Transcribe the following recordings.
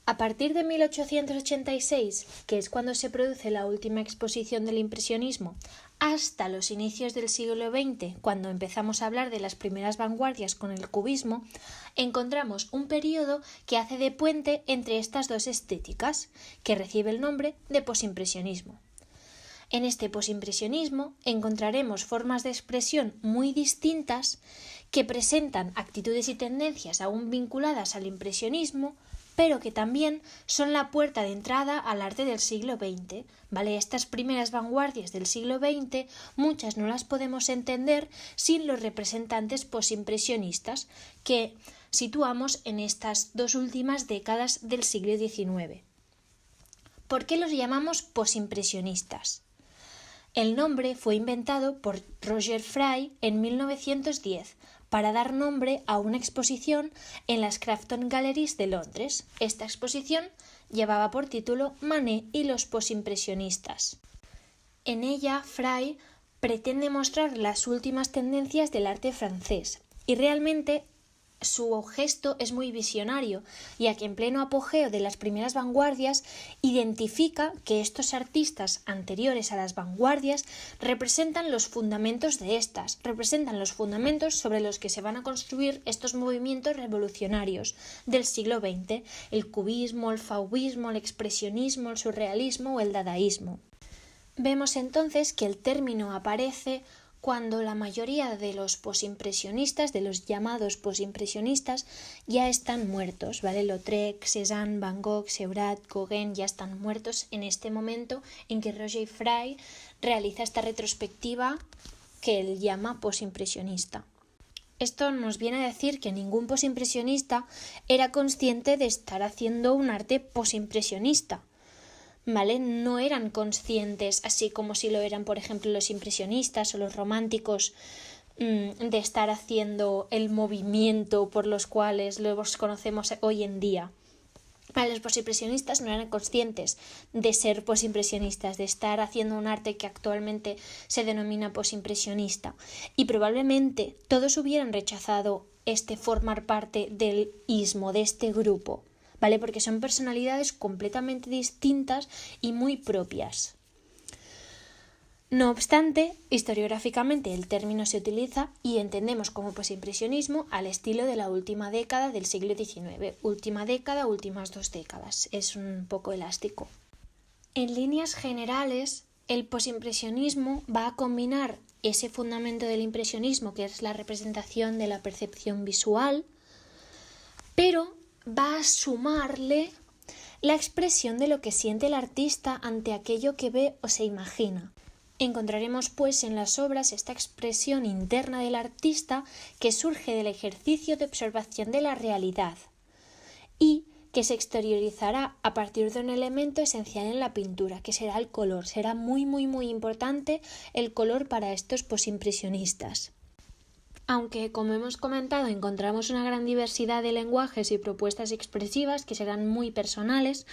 A partir de 1886, que es cuando se produce la última exposición del impresionismo, hasta los inicios del siglo XX, cuando empezamos a hablar de las primeras vanguardias con el cubismo, encontramos un periodo que hace de puente entre estas dos estéticas, que recibe el nombre de posimpresionismo. En este posimpresionismo encontraremos formas de expresión muy distintas que presentan actitudes y tendencias aún vinculadas al impresionismo, pero que también son la puerta de entrada al arte del siglo XX, ¿vale? Estas primeras vanguardias del siglo XX, muchas no las podemos entender sin los representantes posimpresionistas que situamos en estas dos últimas décadas del siglo XIX. ¿Por qué los llamamos posimpresionistas? El nombre fue inventado por Roger Fry en 1910 para dar nombre a una exposición en las Crafton Galleries de Londres. Esta exposición llevaba por título Manet y los posimpresionistas. En ella, Fry pretende mostrar las últimas tendencias del arte francés y realmente su gesto es muy visionario, ya que en pleno apogeo de las primeras vanguardias identifica que estos artistas anteriores a las vanguardias representan los fundamentos de estas, representan los fundamentos sobre los que se van a construir estos movimientos revolucionarios del siglo XX, el cubismo, el fauvismo, el expresionismo, el surrealismo o el dadaísmo. Vemos entonces que el término aparece cuando la mayoría de los posimpresionistas, de los llamados posimpresionistas, ya están muertos, ¿vale? Lautrec, Cézanne, Van Gogh, Seurat, Gauguin ya están muertos en este momento en que Roger Fry realiza esta retrospectiva que él llama posimpresionista. Esto nos viene a decir que ningún posimpresionista era consciente de estar haciendo un arte posimpresionista, ¿vale? No eran conscientes, así como si lo eran, por ejemplo, los impresionistas o los románticos, de estar haciendo el movimiento por los cuales los conocemos hoy en día. Vale, los posimpresionistas no eran conscientes de ser posimpresionistas, de estar haciendo un arte que actualmente se denomina posimpresionista. Y probablemente todos hubieran rechazado formar parte del ismo, de este grupo, ¿vale? Porque son personalidades completamente distintas y muy propias. No obstante, historiográficamente el término se utiliza y entendemos como posimpresionismo al estilo de la última década del siglo XIX. Última década, últimas 2 décadas. Es un poco elástico. En líneas generales, el posimpresionismo va a combinar ese fundamento del impresionismo, que es la representación de la percepción visual, pero va a sumarle la expresión de lo que siente el artista ante aquello que ve o se imagina. Encontraremos pues en las obras esta expresión interna del artista que surge del ejercicio de observación de la realidad y que se exteriorizará a partir de un elemento esencial en la pintura, que será el color. Será muy importante el color para estos posimpresionistas. Aunque, como hemos comentado, encontramos una gran diversidad de lenguajes y propuestas expresivas que serán muy personales,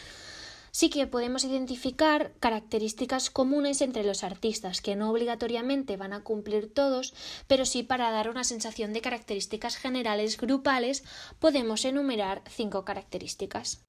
sí que podemos identificar características comunes entre los artistas, que no obligatoriamente van a cumplir todos, pero sí para dar una sensación de características generales grupales podemos enumerar 5 características.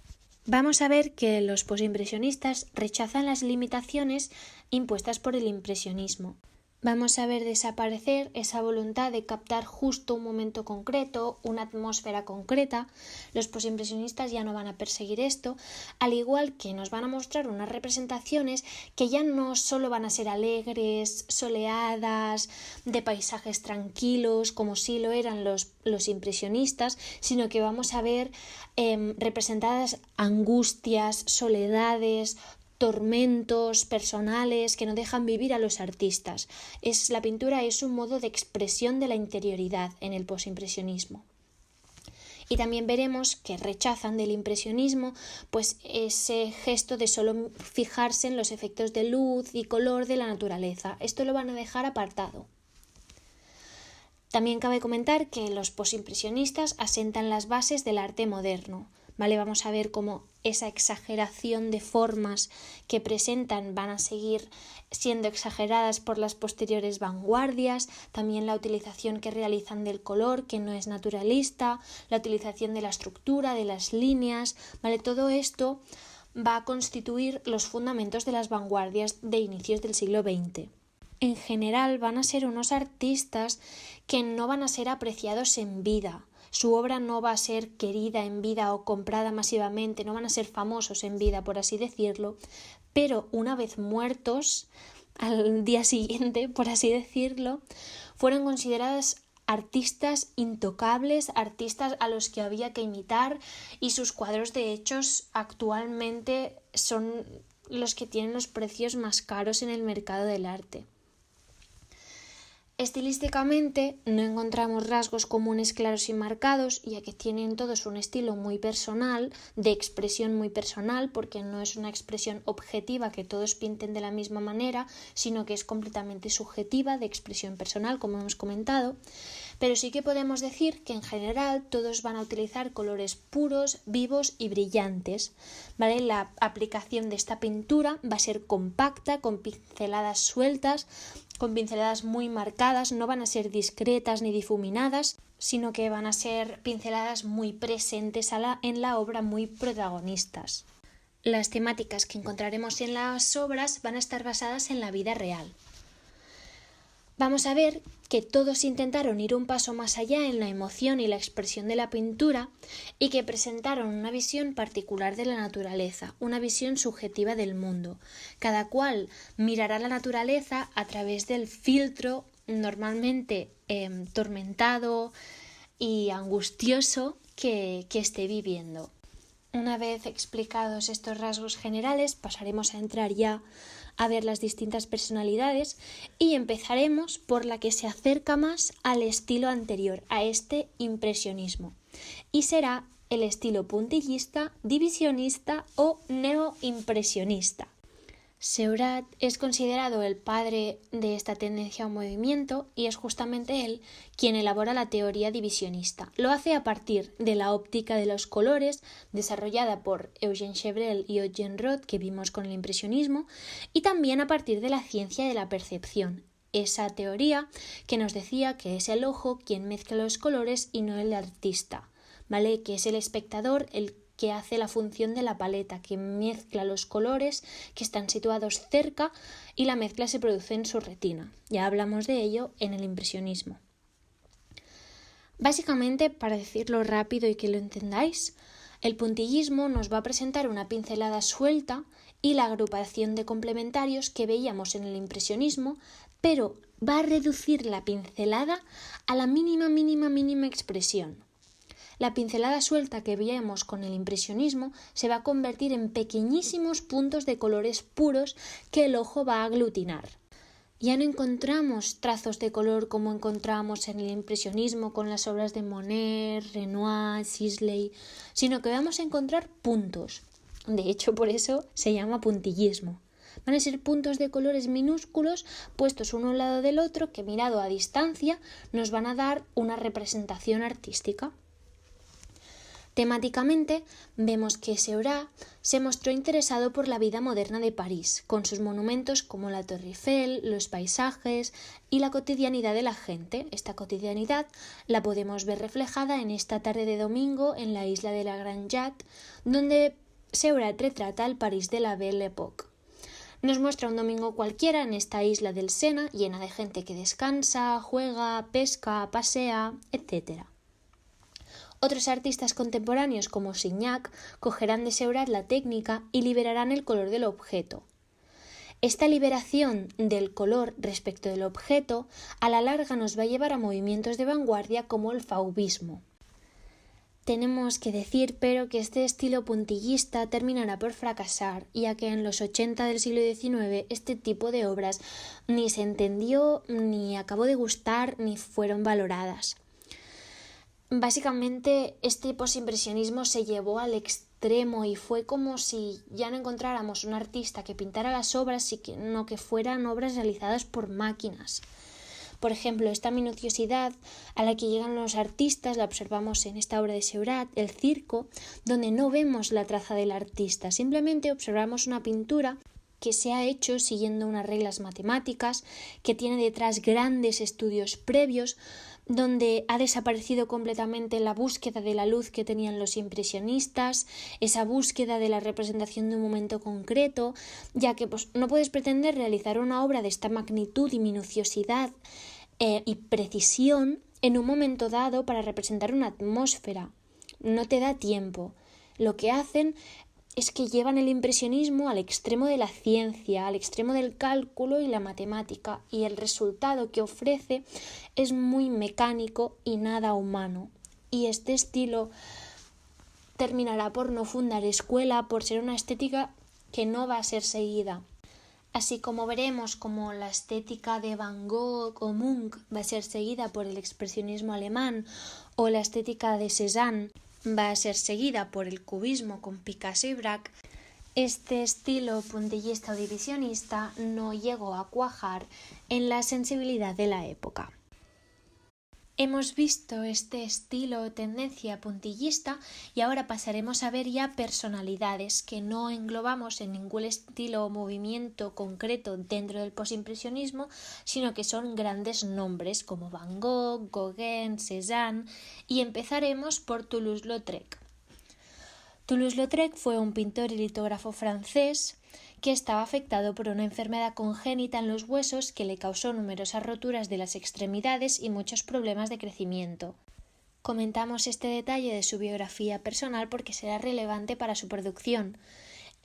Vamos a ver que los posimpresionistas rechazan las limitaciones impuestas por el impresionismo. Vamos a ver desaparecer esa voluntad de captar justo un momento concreto, una atmósfera concreta. Los posimpresionistas ya no van a perseguir esto, al igual que nos van a mostrar unas representaciones que ya no solo van a ser alegres, soleadas, de paisajes tranquilos, como sí lo eran los impresionistas, sino que vamos a ver representadas angustias, soledades, tormentos personales que no dejan vivir a los artistas. La pintura es un modo de expresión de la interioridad en el posimpresionismo. Y también veremos que rechazan del impresionismo pues ese gesto de solo fijarse en los efectos de luz y color de la naturaleza. Esto lo van a dejar apartado. También cabe comentar que los posimpresionistas asentan las bases del arte moderno, ¿vale? Vamos a ver cómo esa exageración de formas que presentan van a seguir siendo exageradas por las posteriores vanguardias, también la utilización que realizan del color, que no es naturalista, la utilización de la estructura, de las líneas, ¿vale? Todo esto va a constituir los fundamentos de las vanguardias de inicios del siglo XX. En general van a ser unos artistas que no van a ser apreciados en vida. Su obra no va a ser querida en vida o comprada masivamente, no van a ser famosos en vida, por así decirlo, pero una vez muertos, al día siguiente, por así decirlo, fueron consideradas artistas intocables, artistas a los que había que imitar, y sus cuadros de hechos actualmente son los que tienen los precios más caros en el mercado del arte. Estilísticamente no encontramos rasgos comunes claros y marcados, ya que tienen todos un estilo muy personal, de expresión muy personal, porque no es una expresión objetiva que todos pinten de la misma manera, sino que es completamente subjetiva, de expresión personal, como hemos comentado. Pero sí que podemos decir que en general todos van a utilizar colores puros, vivos y brillantes, ¿vale? La aplicación de esta pintura va a ser compacta, con pinceladas sueltas, con pinceladas muy marcadas, no van a ser discretas ni difuminadas, sino que van a ser pinceladas muy presentes en la obra, muy protagonistas. Las temáticas que encontraremos en las obras van a estar basadas en la vida real. Vamos a ver que todos intentaron ir un paso más allá en la emoción y la expresión de la pintura y que presentaron una visión particular de la naturaleza, una visión subjetiva del mundo. Cada cual mirará la naturaleza a través del filtro normalmente tormentado y angustioso que esté viviendo. Una vez explicados estos rasgos generales, pasaremos a entrar ya a ver las distintas personalidades y empezaremos por la que se acerca más al estilo anterior, a este impresionismo, y será el estilo puntillista, divisionista o neoimpresionista. Seurat es considerado el padre de esta tendencia o movimiento y es justamente él quien elabora la teoría divisionista. Lo hace a partir de la óptica de los colores desarrollada por Eugène Chevreul y Eugène Rod, que vimos con el impresionismo, y también a partir de la ciencia de la percepción, esa teoría que nos decía que es el ojo quien mezcla los colores y no el artista, ¿vale? Que es el espectador el que hace la función de la paleta, que mezcla los colores que están situados cerca y la mezcla se produce en su retina. Ya hablamos de ello en el impresionismo. Básicamente, para decirlo rápido y que lo entendáis, el puntillismo nos va a presentar una pincelada suelta y la agrupación de complementarios que veíamos en el impresionismo, pero va a reducir la pincelada a la mínima expresión. La pincelada suelta que veíamos con el impresionismo se va a convertir en pequeñísimos puntos de colores puros que el ojo va a aglutinar. Ya no encontramos trazos de color como encontramos en el impresionismo con las obras de Monet, Renoir, Sisley, sino que vamos a encontrar puntos. De hecho, por eso se llama puntillismo. Van a ser puntos de colores minúsculos puestos uno al lado del otro que, mirado a distancia, nos van a dar una representación artística. Temáticamente, vemos que Seurat se mostró interesado por la vida moderna de París, con sus monumentos como la Torre Eiffel, los paisajes y la cotidianidad de la gente. Esta cotidianidad la podemos ver reflejada en esta tarde de domingo en la isla de la Grande Jatte, donde Seurat retrata el París de la Belle Époque. Nos muestra un domingo cualquiera en esta isla del Sena, llena de gente que descansa, juega, pesca, pasea, etc. Otros artistas contemporáneos como Signac cogerán de Seurat la técnica y liberarán el color del objeto. Esta liberación del color respecto del objeto a la larga nos va a llevar a movimientos de vanguardia como el faubismo. Tenemos que decir, pero, que este estilo puntillista terminará por fracasar, ya que en los 80 del siglo XIX este tipo de obras ni se entendió, ni acabó de gustar, ni fueron valoradas. Básicamente, este posimpresionismo se llevó al extremo y fue como si ya no encontráramos un artista que pintara las obras, sino que fueran obras realizadas por máquinas. Por ejemplo, esta minuciosidad a la que llegan los artistas la observamos en esta obra de Seurat, El Circo, donde no vemos la traza del artista, simplemente observamos una pintura que se ha hecho siguiendo unas reglas matemáticas, que tiene detrás grandes estudios previos, donde ha desaparecido completamente la búsqueda de la luz que tenían los impresionistas, esa búsqueda de la representación de un momento concreto, ya que no puedes pretender realizar una obra de esta magnitud y minuciosidad y precisión en un momento dado para representar una atmósfera. No te da tiempo. Lo que hacen es que llevan el impresionismo al extremo de la ciencia, al extremo del cálculo y la matemática, y el resultado que ofrece es muy mecánico y nada humano. Y este estilo terminará por no fundar escuela, por ser una estética que no va a ser seguida. Así como veremos como la estética de Van Gogh o Munch va a ser seguida por el expresionismo alemán, o la estética de Cézanne va a ser seguida por el cubismo con Picasso y Braque, este estilo puntillista o divisionista no llegó a cuajar en la sensibilidad de la época. Hemos visto este estilo o tendencia puntillista y ahora pasaremos a ver ya personalidades que no englobamos en ningún estilo o movimiento concreto dentro del posimpresionismo, sino que son grandes nombres como Van Gogh, Gauguin, Cézanne, y empezaremos por Toulouse-Lautrec. Toulouse-Lautrec fue un pintor y litógrafo francés que estaba afectado por una enfermedad congénita en los huesos que le causó numerosas roturas de las extremidades y muchos problemas de crecimiento. Comentamos este detalle de su biografía personal porque será relevante para su producción,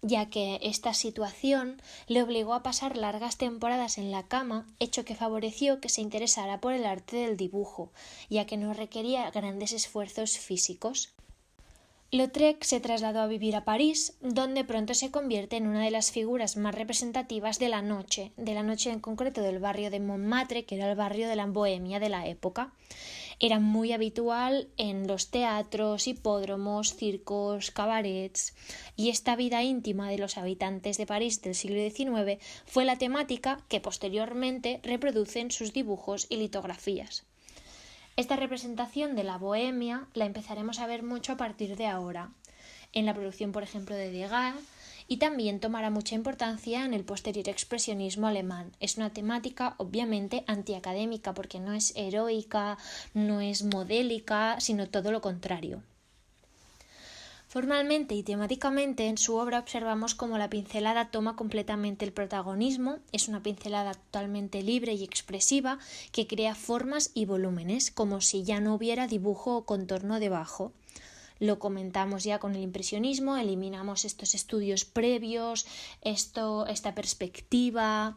ya que esta situación le obligó a pasar largas temporadas en la cama, hecho que favoreció que se interesara por el arte del dibujo, ya que no requería grandes esfuerzos físicos. Lautrec se trasladó a vivir a París, donde pronto se convierte en una de las figuras más representativas de la noche en concreto del barrio de Montmartre, que era el barrio de la bohemia de la época. Era muy habitual en los teatros, hipódromos, circos, cabarets, y esta vida íntima de los habitantes de París del siglo XIX fue la temática que posteriormente reproducen sus dibujos y litografías. Esta representación de la bohemia la empezaremos a ver mucho a partir de ahora, en la producción, por ejemplo, de Degas, y también tomará mucha importancia en el posterior expresionismo alemán. Es una temática obviamente antiacadémica porque no es heroica, no es modélica, sino todo lo contrario. Formalmente y temáticamente en su obra observamos cómo la pincelada toma completamente el protagonismo, es una pincelada totalmente libre y expresiva que crea formas y volúmenes, como si ya no hubiera dibujo o contorno debajo. Lo comentamos ya con el impresionismo, eliminamos estos estudios previos, esta perspectiva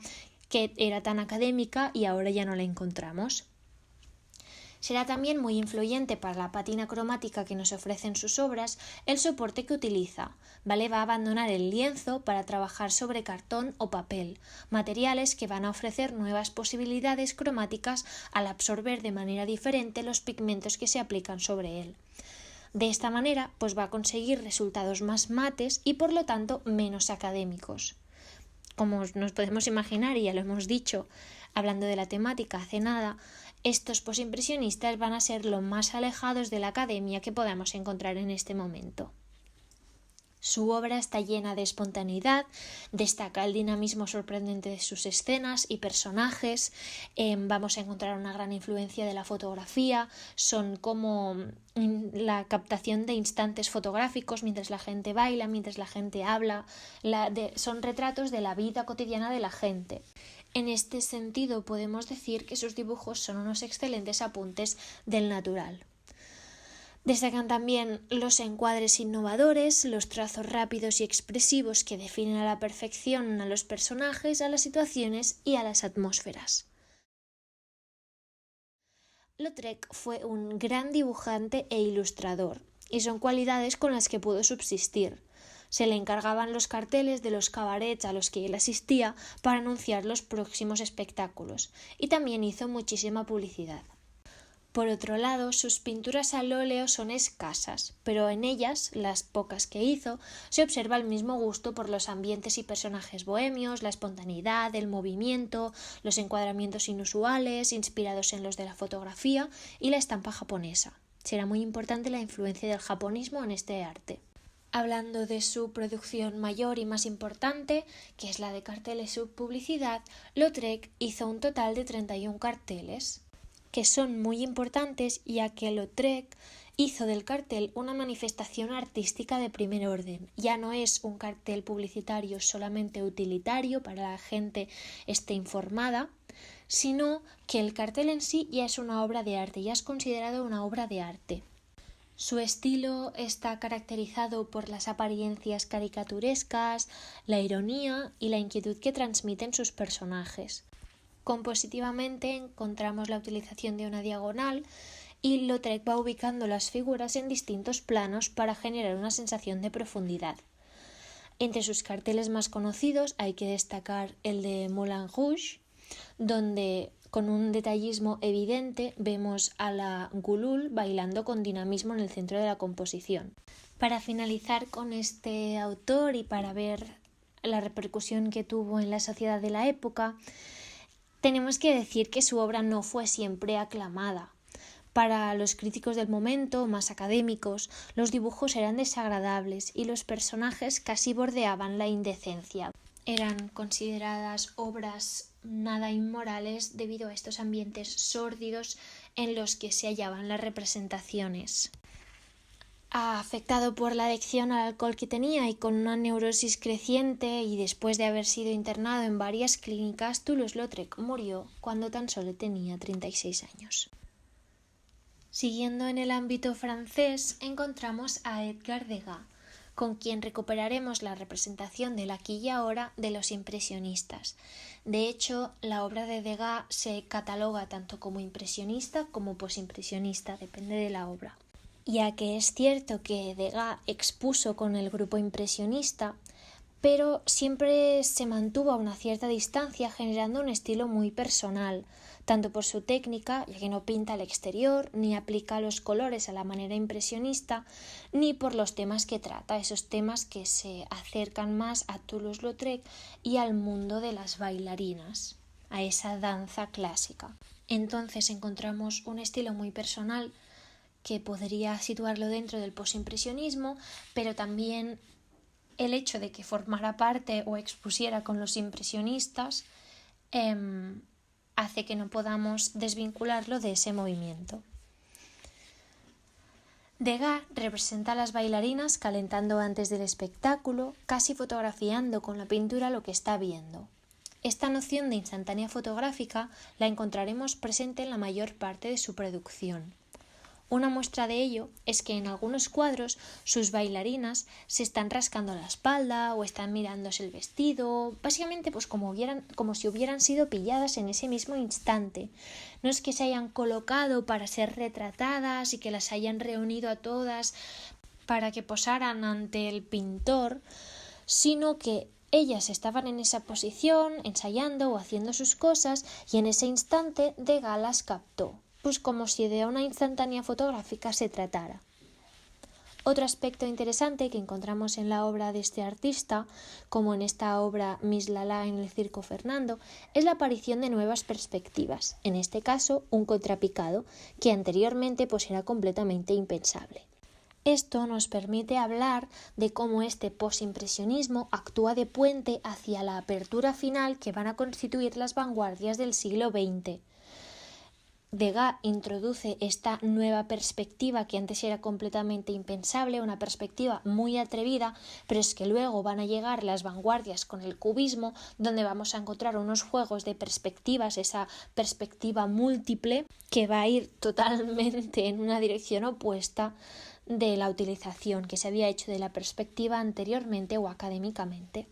que era tan académica y ahora ya no la encontramos. Será también muy influyente para la pátina cromática que nos ofrecen sus obras el soporte que utiliza, ¿vale? Va a abandonar el lienzo para trabajar sobre cartón o papel, materiales que van a ofrecer nuevas posibilidades cromáticas al absorber de manera diferente los pigmentos que se aplican sobre él. De esta manera, pues va a conseguir resultados más mates y por lo tanto menos académicos. Como nos podemos imaginar, y ya lo hemos dicho, hablando de la temática hace nada, estos posimpresionistas van a ser lo más alejados de la academia que podamos encontrar en este momento. Su obra está llena de espontaneidad, destaca el dinamismo sorprendente de sus escenas y personajes, vamos a encontrar una gran influencia de la fotografía, son como la captación de instantes fotográficos mientras la gente baila, mientras la gente habla, son retratos de la vida cotidiana de la gente. En este sentido podemos decir que sus dibujos son unos excelentes apuntes del natural. Destacan también los encuadres innovadores, los trazos rápidos y expresivos que definen a la perfección a los personajes, a las situaciones y a las atmósferas. Lautrec fue un gran dibujante e ilustrador, y son cualidades con las que pudo subsistir. Se le encargaban los carteles de los cabarets a los que él asistía para anunciar los próximos espectáculos, y también hizo muchísima publicidad. Por otro lado, sus pinturas al óleo son escasas, pero en ellas, las pocas que hizo, se observa el mismo gusto por los ambientes y personajes bohemios, la espontaneidad, el movimiento, los encuadramientos inusuales, inspirados en los de la fotografía y la estampa japonesa. Será muy importante la influencia del japonismo en este arte. Hablando de su producción mayor y más importante, que es la de carteles y publicidad, Lautrec hizo un total de 31 carteles, que son muy importantes ya que Lautrec hizo del cartel una manifestación artística de primer orden. Ya no es un cartel publicitario solamente utilitario para la gente esté informada, sino que el cartel en sí ya es una obra de arte, ya es considerado una obra de arte. Su estilo está caracterizado por las apariencias caricaturescas, la ironía y la inquietud que transmiten sus personajes. Compositivamente encontramos la utilización de una diagonal y Lautrec va ubicando las figuras en distintos planos para generar una sensación de profundidad. Entre sus carteles más conocidos hay que destacar el de Moulin Rouge, donde con un detallismo evidente vemos a la Gulul bailando con dinamismo en el centro de la composición. Para finalizar con este autor y para ver la repercusión que tuvo en la sociedad de la época, tenemos que decir que su obra no fue siempre aclamada. Para los críticos del momento, más académicos, los dibujos eran desagradables y los personajes casi bordeaban la indecencia. Eran consideradas obras nada inmorales debido a estos ambientes sórdidos en los que se hallaban las representaciones. Afectado por la adicción al alcohol que tenía y con una neurosis creciente y después de haber sido internado en varias clínicas, Toulouse-Lautrec murió cuando tan solo tenía 36 años. Siguiendo en el ámbito francés, encontramos a Edgar Degas, con quien recuperaremos la representación del aquí y ahora de los impresionistas. De hecho, la obra de Degas se cataloga tanto como impresionista como posimpresionista, depende de la obra. Ya que es cierto que Degas expuso con el grupo impresionista, pero siempre se mantuvo a una cierta distancia generando un estilo muy personal, tanto por su técnica, ya que no pinta al exterior, ni aplica los colores a la manera impresionista, ni por los temas que trata, esos temas que se acercan más a Toulouse-Lautrec y al mundo de las bailarinas, a esa danza clásica. Entonces encontramos un estilo muy personal que podría situarlo dentro del posimpresionismo, pero también el hecho de que formara parte o expusiera con los impresionistas hace que no podamos desvincularlo de ese movimiento. Degas representa a las bailarinas calentando antes del espectáculo, casi fotografiando con la pintura lo que está viendo. Esta noción de instantánea fotográfica la encontraremos presente en la mayor parte de su producción. Una muestra de ello es que en algunos cuadros sus bailarinas se están rascando la espalda o están mirándose el vestido, básicamente pues como si hubieran sido pilladas en ese mismo instante. No es que se hayan colocado para ser retratadas y que las hayan reunido a todas para que posaran ante el pintor, sino que ellas estaban en esa posición, ensayando o haciendo sus cosas, y en ese instante Degas las captó, pues como si de una instantánea fotográfica se tratara. Otro aspecto interesante que encontramos en la obra de este artista, como en esta obra Miss Lala en el Circo Fernando, es la aparición de nuevas perspectivas, en este caso un contrapicado, que anteriormente pues era completamente impensable. Esto nos permite hablar de cómo este posimpresionismo actúa de puente hacia la apertura final que van a constituir las vanguardias del siglo XX. Degas introduce esta nueva perspectiva que antes era completamente impensable, una perspectiva muy atrevida, pero es que luego van a llegar las vanguardias con el cubismo, donde vamos a encontrar unos juegos de perspectivas, esa perspectiva múltiple que va a ir totalmente en una dirección opuesta de la utilización que se había hecho de la perspectiva anteriormente o académicamente.